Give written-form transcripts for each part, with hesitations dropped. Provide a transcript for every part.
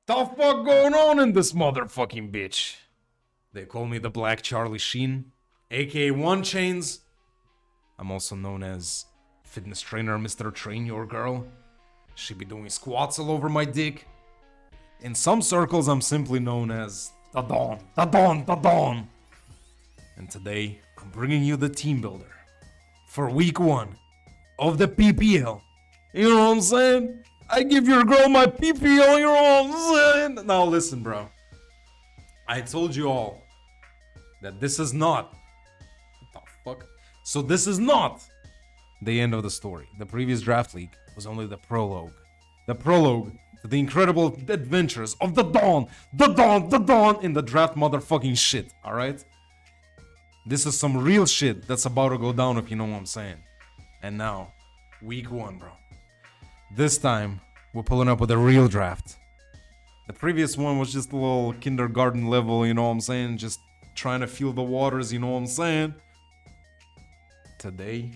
The fuck going on in this motherfucking bitch? They call me the Black Charlie Sheen, aka One Chains. I'm also known as fitness trainer Mr. Train Your Girl. She be doing squats all over my dick. In some circles, I'm simply known as the Dawn, the Dawn, the Dawn. And today, I'm bringing you the team builder for week 1 of the PPL. You know what I'm saying? I give your girl my PPL, you know what I'm saying? Now listen, bro. I told you all that this is not... What the fuck? So this is not the end of the story. The previous draft league was only the prologue. The prologue to the incredible adventures of the Dawn, the Dawn, the Dawn in the draft motherfucking shit, alright? This is some real shit that's about to go down, if you know what I'm saying. And now, week 1, bro. This time, we're pulling up with a real draft. The previous one was just a little kindergarten level, you know what I'm saying? Just trying to feel the waters, you know what I'm saying? Today,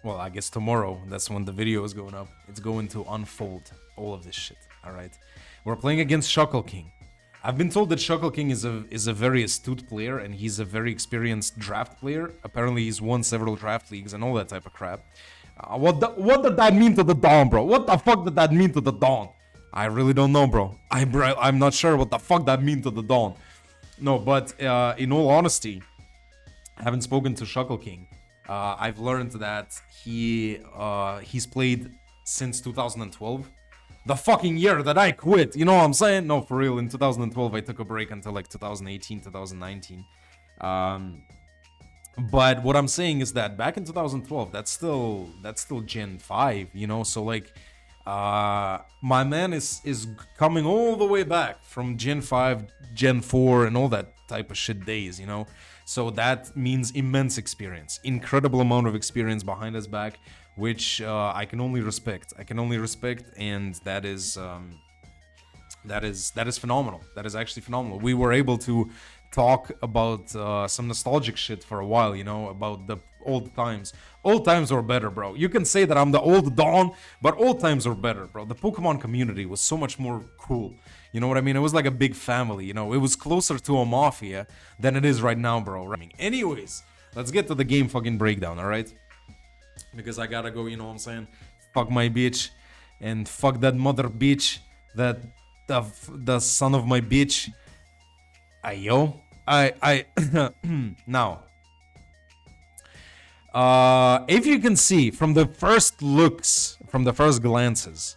well, I guess tomorrow, that's when the video is going up. It's going to unfold all of this shit, alright? We're playing against ShuckleKing. I've been told that ShuckleKing is a very astute player and he's a very experienced draft player. Apparently he's won several draft leagues and all that type of crap. What did that mean to the Dawn, bro? What the fuck did that mean to the Dawn? I really don't know, bro. I'm not sure what the fuck that mean to the Dawn. No, but in all honesty, I haven't spoken to ShuckleKing. I've learned that he's played since 2012. The fucking year that I quit, you know what I'm saying? No, for real, in 2012 I took a break until like 2018, 2019. But what I'm saying is that back in 2012, that's still Gen 5, you know? So like, my man is coming all the way back from Gen 5, Gen 4, and all that type of shit days, you know? So that means immense experience, incredible amount of experience behind his back, which I can only respect. And that is phenomenal. That is actually phenomenal. We were able to talk about some nostalgic shit for a while, you know, about the old times. Old times were better, bro. You can say that I'm the old Dawn, but old times were better, bro. The Pokemon community was so much more cool. You know what I mean? It was like a big family, you know? It was closer to a mafia than it is right now, bro. Anyways, let's get to the game fucking breakdown, alright? Because I gotta go, you know what I'm saying? Fuck my bitch. And fuck that mother bitch. That... The son of my bitch. Ayo. Now. If you can see from the first looks, from the first glances,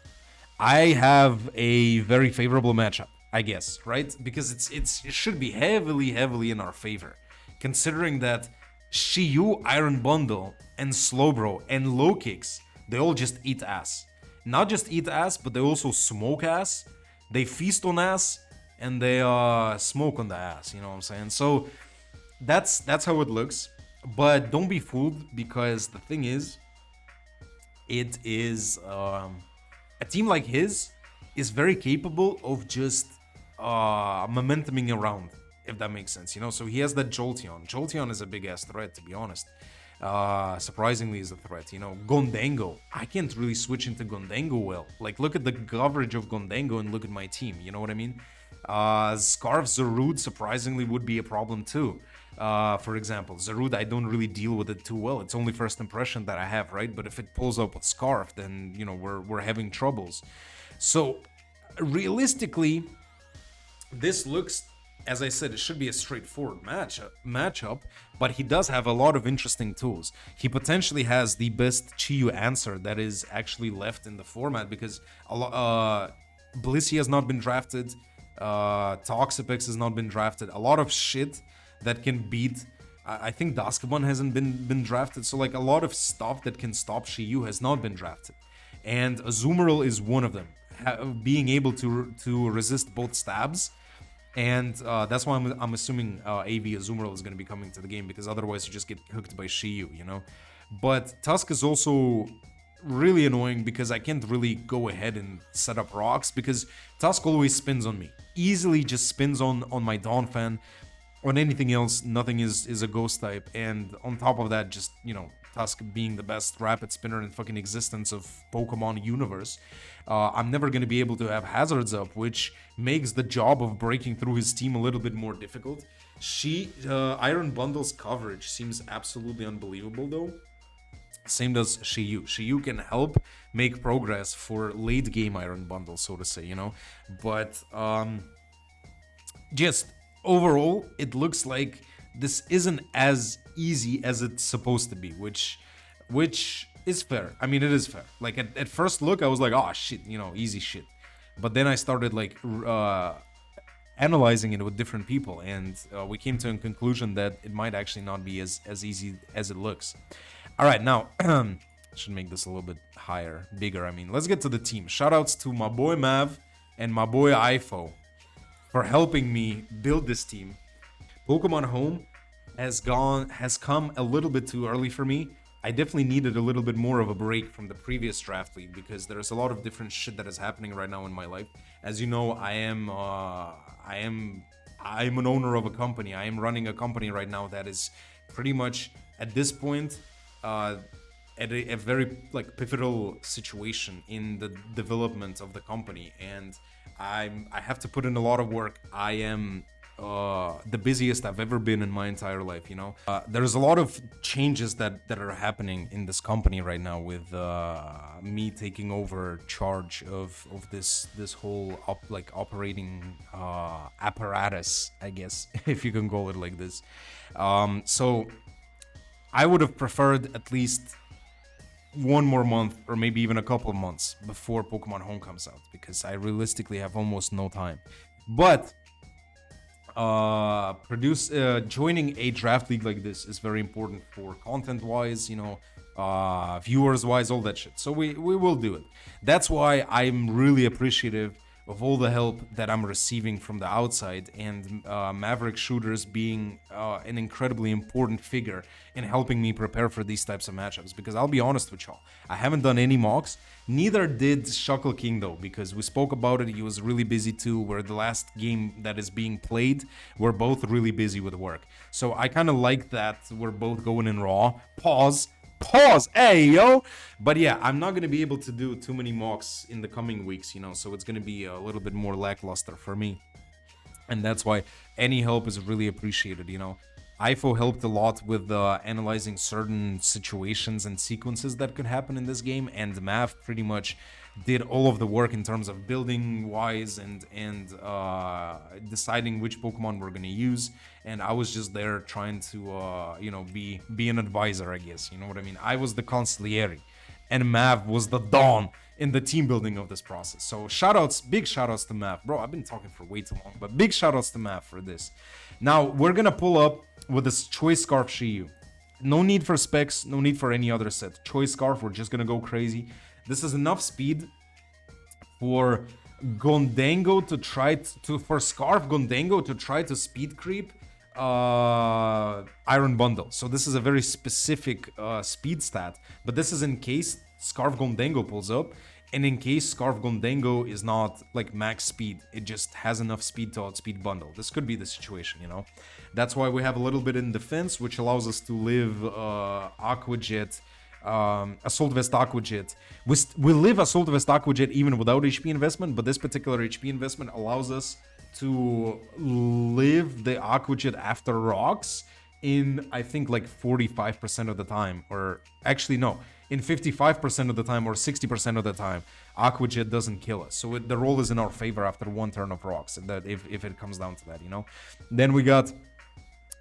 I have a very favorable matchup, I guess, right? Because it should be heavily in our favor, considering that Shiyu, Iron Bundle, and Slowbro, and Low Kicks, they all just eat ass. Not just eat ass, but they also smoke ass, they feast on ass, and they smoke on the ass, you know what I'm saying? So that's how it looks. But don't be fooled, because the thing is, it is a team like his is very capable of just momentuming around, if that makes sense, you know? So he has that Jolteon. Jolteon is a big ass threat, to be honest. Surprisingly is a threat, you know? Gondango. I can't really switch into Gondango well. Like, look at the coverage of Gondango and look at my team, you know what I mean? Scarf Zarude surprisingly would be a problem too. For example, Zarude, I don't really deal with it too well. It's only first impression that I have, right? But if it pulls up with Scarf, then, you know, we're having troubles. So, realistically, this looks, as I said, it should be a straightforward matchup, but he does have a lot of interesting tools. He potentially has the best Chiyu answer that is actually left in the format, because Blissey has not been drafted, Toxapex has not been drafted, a lot of shit that can beat, I think Duskmon hasn't been drafted, so like a lot of stuff that can stop Shiyu has not been drafted. And Azumarill is one of them, being able to resist both stabs, and that's why I'm assuming AV Azumarill is going to be coming to the game, because otherwise you just get hooked by Shiyu, you know? But Tusk is also really annoying, because I can't really go ahead and set up rocks, because Tusk always spins on me. Easily just spins on my Dawn fan. On anything else, nothing is a ghost type, and on top of that, just, you know, Tusk being the best rapid spinner in fucking existence of Pokemon universe, I'm never going to be able to have hazards up, which makes the job of breaking through his team a little bit more difficult. Iron Bundle's coverage seems absolutely unbelievable though. Same does Shiyu. Shiyu can help make progress for late game Iron Bundle, so to say, you know. But just overall, it looks like this isn't as easy as it's supposed to be, which is fair. I mean, it is fair. Like at first look, I was like, oh shit, you know, easy shit. But then I started like analyzing it with different people, and we came to a conclusion that it might actually not be as easy as it looks. All right, now, should make this a little bit higher, bigger. I mean, let's get to the team. Shoutouts to my boy Mav and my boy Ifo for helping me build this team. Pokemon Home has come a little bit too early for me. I definitely needed a little bit more of a break from the previous draft league because there's a lot of different shit that is happening right now in my life. As you know, I'm an owner of a company. I am running a company right now that is pretty much at this point at a very like pivotal situation in the development of the company, and I have to put in a lot of work. I am the busiest I've ever been in my entire life, you know. There's a lot of changes that are happening in this company right now with me taking over charge of this whole operating apparatus, I guess, if you can call it like this. So I would have preferred at least one more month or maybe even a couple of months before Pokemon Home comes out, because I realistically have almost no time. But joining a draft league like this is very important for content wise, you know, viewers wise, all that shit. So we will do it. That's why I'm really appreciative of all the help that I'm receiving from the outside, and Maverick Shooters being an incredibly important figure in helping me prepare for these types of matchups. Because I'll be honest with y'all, I haven't done any mocks. Neither did ShuckleKing though, because we spoke about it. He was really busy too. Where the last game that is being played, we're both really busy with work. So I kind of like that we're both going in raw. Pause, hey yo. But yeah, I'm not gonna be able to do too many mocks in the coming weeks, you know, so it's gonna be a little bit more lackluster for me, and that's why any help is really appreciated, you know. Ifo helped a lot with analyzing certain situations and sequences that could happen in this game, and Mav pretty much did all of the work in terms of building wise and deciding which Pokemon we're gonna use. And I was just there trying to you know, be an advisor, I guess, you know what I mean. I was the consigliere and Mav was the Dawn in the team building of this process. So big shoutouts to Mav. Bro, I've been talking for way too long, but big shoutouts to Mav for this. Now we're gonna pull up with this Choice Scarf Shiyu. No need for specs, no need for any other set. Choice Scarf, we're just gonna go crazy. This is enough speed for Gondango to try for Scarf Gondango to try to speed creep Iron Bundle. So this is a very specific speed stat, but this is in case Scarf Gondango pulls up, and in case Scarf Gondango is not like max speed, it just has enough speed to outspeed Bundle. This could be the situation, you know. That's why we have a little bit in defense, which allows us to live Aqua Jet, Assault Vest Aqua Jet. We live Assault Vest Aqua Jet even without HP investment, but this particular HP investment allows us to live the Aqua Jet after rocks in, I think, like 45% of the time, or actually no, in 55% of the time or 60% of the time, Aqua Jet doesn't kill us. So the roll is in our favor after one turn of rocks, that if it comes down to that, you know. Then we got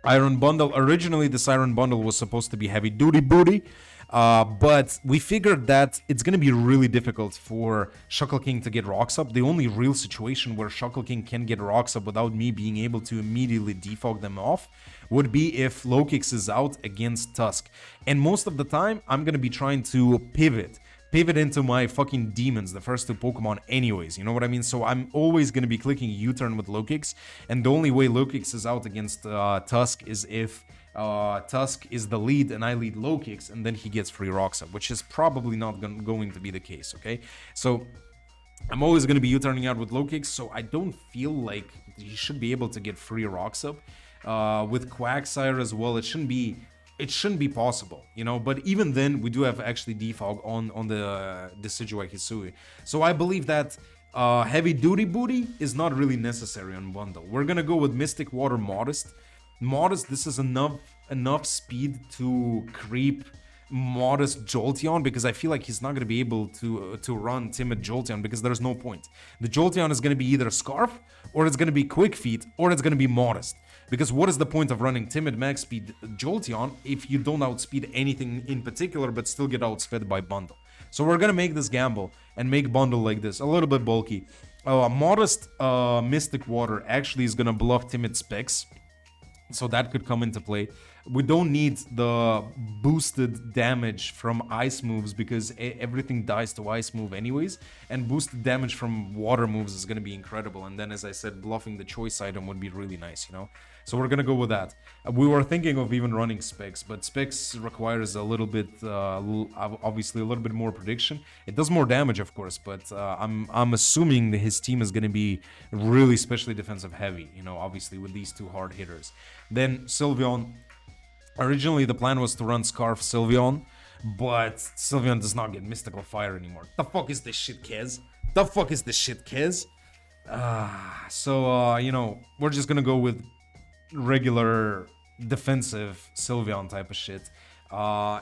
Iron Bundle. Originally, this Iron Bundle was supposed to be heavy duty booty, but we figured that it's going to be really difficult for ShuckleKing to get rocks up. The only real situation where ShuckleKing can get rocks up without me being able to immediately defog them off would be if Lokix is out against Tusk. And most of the time, I'm going to be trying to pivot into my fucking demons, the first two Pokemon anyways, you know what I mean? So I'm always going to be clicking U-turn with Lokix, and the only way Lokix is out against Tusk is if Tusk is the lead and I lead Lokix, and then he gets free rocks up, which is probably not going to be the case, okay? So I'm always going to be U-turning out with Lokix, so I don't feel like he should be able to get free rocks up. With Quagsire as well, it shouldn't be it shouldn't be possible, you know. But even then, we do have actually defog on the decidueye-hisui. So I believe that heavy duty booty is not really necessary on bundle. We're gonna go with Mystic Water Modest. Modest, this is enough speed to creep Modest Jolteon, because I feel like he's not going to be able to run Timid Jolteon, because there's no point. The Jolteon is going to be either Scarf, or it's going to be Quick Feet, or it's going to be Modest. Because what is the point of running Timid Max Speed Jolteon if you don't outspeed anything in particular but still get outsped by Bundle? So we're going to make this gamble and make Bundle like this, a little bit bulky. Modest Mystic Water actually is going to bluff Timid Specs, so that could come into play. We don't need the boosted damage from ice moves, because everything dies to ice move anyways, and boosted damage from water moves is going to be incredible. And then, as I said, bluffing the choice item would be really nice, you know. So we're going to go with that. We were thinking of even running Specs, but Specs requires a little bit, obviously a little bit more prediction. It does more damage, of course, but I'm assuming that his team is going to be really specially defensive heavy, you know, obviously with these two hard hitters. Then Sylveon. Originally, the plan was to run Scarf Sylveon, but Sylveon does not get Mystical Fire anymore. The fuck is this shit, Kez? The fuck is this shit, Kez? You know, we're just gonna go with regular defensive Sylveon type of shit.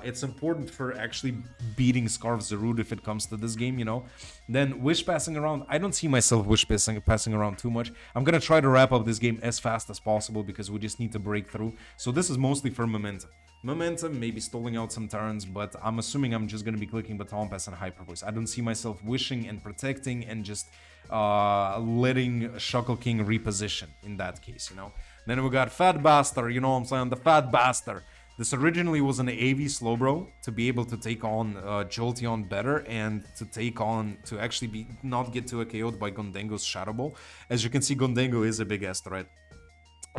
It's important for actually beating Scarf Zarude if it comes to this game, you know. Then Wish Passing Around, I don't see myself Wish passing around too much. I'm gonna try to wrap up this game as fast as possible, because we just need to break through. So this is mostly for momentum. Momentum, maybe stalling out some turns, but I'm assuming I'm just gonna be clicking Baton Pass and Hyper Voice. I don't see myself wishing and protecting and just letting ShuckleKing reposition in that case, you know. Then we got Fat Bastard, you know what I'm saying, the Fat Bastard. This originally was an AV Slowbro to be able to take on Jolteon better, and to actually not get to a KO'd by Gondengo's Shadow Ball. As you can see, Gondengo is a big ass threat.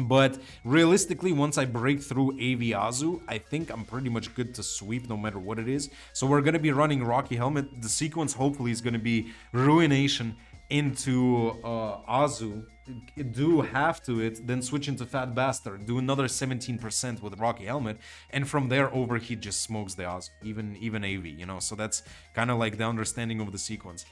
But realistically, once I break through AV Azu, I think I'm pretty much good to sweep no matter what it is. So we're going to be running Rocky Helmet. The sequence hopefully is going to be Ruination into Azu, do half to it, then switch into Fat Bastard, do another 17% with Rocky Helmet, and from there Overheat just smokes the Azu, even AV, you know. So that's kind of like the understanding of the sequence.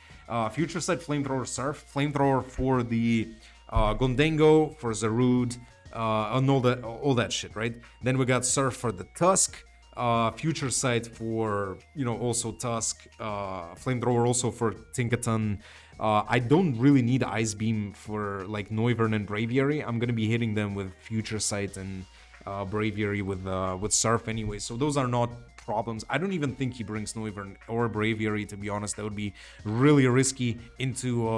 Future Sight, Flamethrower, Surf, Flamethrower for the Gondengo, for Zarude, and all that shit, right? Then we got Surf for the Tusk, Future Sight for, you know, also Tusk, Flamethrower also for Tinkaton. I don't really need Ice Beam for like Noivern and Braviary. I'm gonna be hitting them with Future Sight and Braviary with Surf anyway, so those are not problems. I don't even think he brings Noivern or Braviary, to be honest. That would be really risky into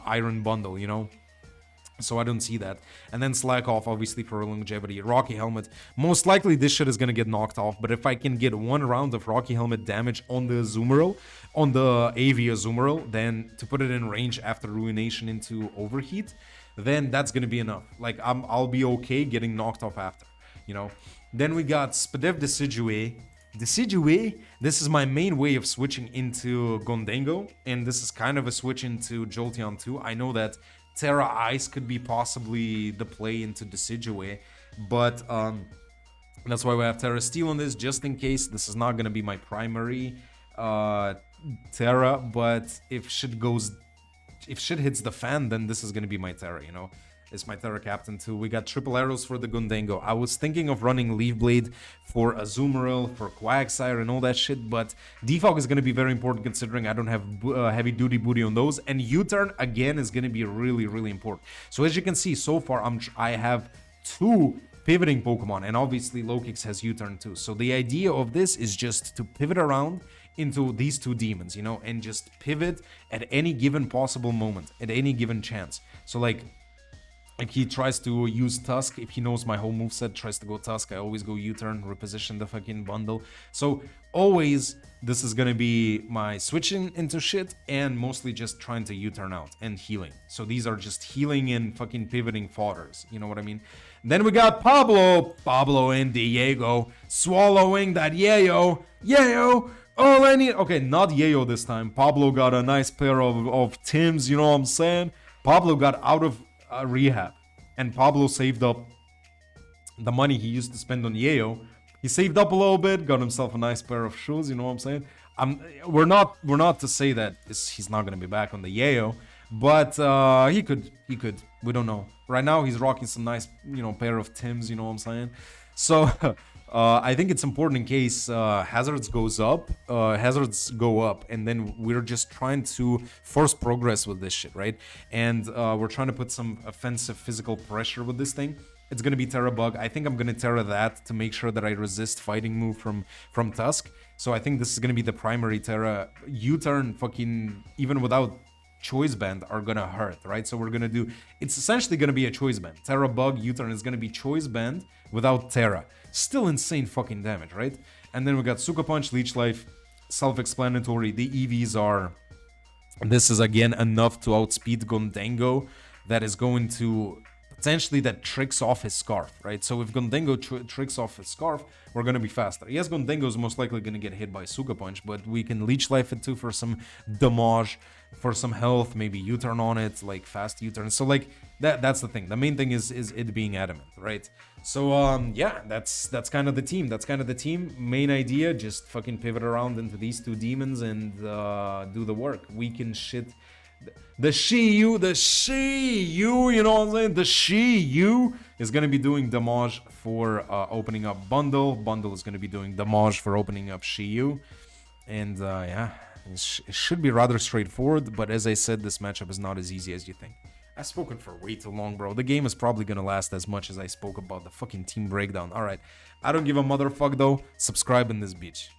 Iron Bundle, you know. So I don't see that. And then Slack Off, obviously, for longevity. Rocky Helmet. Most likely this shit is gonna get knocked off, but if I can get one round of Rocky Helmet damage on the Azumarill, on the AV Azumarill, then to put it in range after Ruination into Overheat, then that's gonna be enough. Like, I'll be okay getting knocked off after, you know. Then we got Spadev Decidueye. Decidueye, this is my main way of switching into Gondengo, and this is kind of a switch into Jolteon too. I know that Terra Ice could be possibly the play into Decidueye, but that's why we have Terra Steel on this, just in case. This is not going to be my primary Terra, but if shit hits the fan, then this is going to be my Terra, you know. It's my Terra Captain too. We got triple arrows for the Gondengo. I was thinking of running Leaf Blade for Azumarill, for Quagsire and all that shit, but defog is going to be very important considering I don't have heavy duty booty on those, and U-turn again is going to be really, really important. So as you can see, so far I have two pivoting Pokemon, and obviously Lokix has U-turn too. So the idea of this is just to pivot around into these two demons, you know, and just pivot at any given possible moment, at any given chance. So like, if he tries to use Tusk, if he knows my whole moveset, tries to go Tusk, I always go U-turn, reposition the fucking bundle. So always this is gonna be my switching into shit and mostly just trying to U-turn out and healing. So these are just healing and fucking pivoting fodders, you know what I mean? Then we got Pablo and Diego swallowing that Yayo. All I need, okay, not Yayo this time. Pablo got a nice pair of Tims, you know what I'm saying? Pablo got out of rehab, and Pablo saved up the money he used to spend on Yayo. He saved up a little bit, got himself a nice pair of shoes, you know what I'm saying? We're not to say that he's not gonna be back on the Yayo, but he could. We don't know. Right now he's rocking some nice, pair of Tims, you know what I'm saying? So I think it's important in case hazards go up, and then we're just trying to force progress with this shit, right? And we're trying to put some offensive physical pressure with this thing. It's gonna be Terra Bug. I think I'm gonna Terra that to make sure that I resist fighting move from Tusk. So I think this is gonna be the primary Terra. U-turn fucking even without choice band are gonna hurt, right? So we're gonna do, it's essentially gonna be a choice band. Terra Bug U-turn is gonna be choice band without Terra. Still insane fucking damage, right? And then we got Suka Punch, Leech Life, self-explanatory. The EVs are, this is again enough to outspeed Gondengo. That is going to potentially, that tricks off his Scarf, right? So if Gondengo tricks off his Scarf, we're gonna be faster. Yes, Gondengo is most likely gonna get hit by Suka Punch, but we can Leech Life it too for some damage, for some health, maybe U-turn on it, like fast U-turn. So like that's the thing. The main thing is it being adamant, right? So yeah, that's kind of the team. That's kind of the team. Main idea, just fucking pivot around into these two demons and do the work. Weaken shit. The Shiyu, you know what I'm saying? The Shiyu is going to be doing damage for opening up Bundle. Bundle is going to be doing damage for opening up Shiyu. And yeah, it should be rather straightforward. But as I said, this matchup is not as easy as you think. I've spoken for way too long, bro. The game is probably going to last as much as I spoke about the fucking team breakdown. Alright, I don't give a motherfuck though. Subscribe in this bitch.